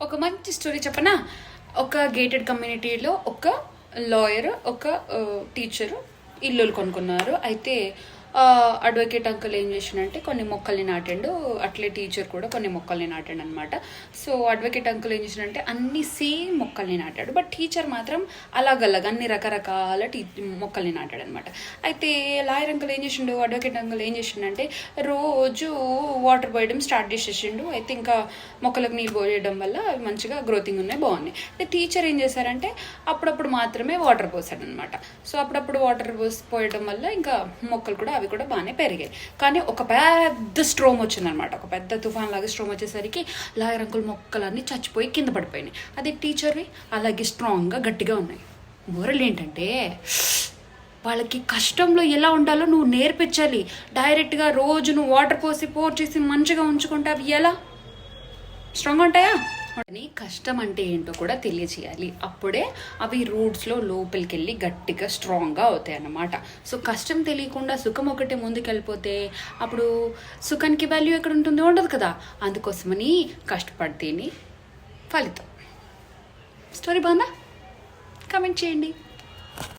ఒక మంచి స్టోరీ చెప్పనా? ఒక గేటెడ్ కమ్యూనిటీలో ఒక లాయర్ ఒక టీచరు ఇల్లులు కొనుక్కున్నారు. అయితే అడ్వకేట్ అంకుల్ ఏం చేసిండంటే కొన్ని మొక్కల్ని నాటిండు, అట్లే టీచర్ కూడా కొన్ని మొక్కల్ని నాటాడు అనమాట. సో అడ్వకేట్ అంకుల్ ఏం చేసిండంటే అన్ని సేమ్ మొక్కల్ని నాటాడు, బట్ టీచర్ మాత్రం అలాగల్లగా అన్ని రకరకాల మొక్కల్ని నాటాడు అనమాట. అయితే లాయర్ అంకుల్ ఏం చేసిండు, అడ్వకేట్ అంకుల్ ఏం చేసిండంటే రోజు వాటర్ పోయడం స్టార్ట్ చేసేసిండు. అయితే ఇంకా మొక్కలకు నీళ్ళు పోయడం వల్ల మంచిగా గ్రోతింగ్ ఉన్నాయి, బాగున్నాయి. అయితే టీచర్ ఏం చేశారంటే అప్పుడప్పుడు మాత్రమే వాటర్ పోసాడు అనమాట. సో అప్పుడప్పుడు వాటర్ పోయడం వల్ల ఇంకా మొక్కలు కూడా అవి కూడా బాగానే పెరిగాయి. కానీ ఒక పెద్ద స్ట్రోమ్ వచ్చిందనమాట, ఒక పెద్ద తుఫాన్ లాగా స్ట్రోమ్ వచ్చేసరికి లాయర్ అంకుల్ మొక్కలన్నీ చచ్చిపోయి కింద పడిపోయినాయి. అదే టీచర్వి అలాగే స్ట్రాంగ్గా గట్టిగా ఉన్నాయి. మోరల్ ఏంటంటే వాళ్ళకి కష్టంలో ఎలా ఉండాలో నువ్వు నేర్పించాలి. డైరెక్ట్గా రోజు నువ్వు వాటర్ పోసి పోర్ చేసి మంచిగా ఉంచుకుంటే అవి ఎలా స్ట్రాంగ్ ఉంటాయా? అని కష్టం అంటే ఏంటో కూడా తెలియచేయాలి. అప్పుడే అవి రూట్స్లో లోపలికి వెళ్ళి గట్టిగా స్ట్రాంగ్గా అవుతాయి అన్నమాట. సో కష్టం తెలియకుండా సుఖం ఒకటే ముందుకెళ్ళిపోతే అప్పుడు సుఖానికి వాల్యూ ఎక్కడ ఉంటుందో ఉండదు కదా. అందుకోసమని కష్టపడితేనే ఫలితం. స్టోరీ బాగుందా? కామెంట్ చేయండి.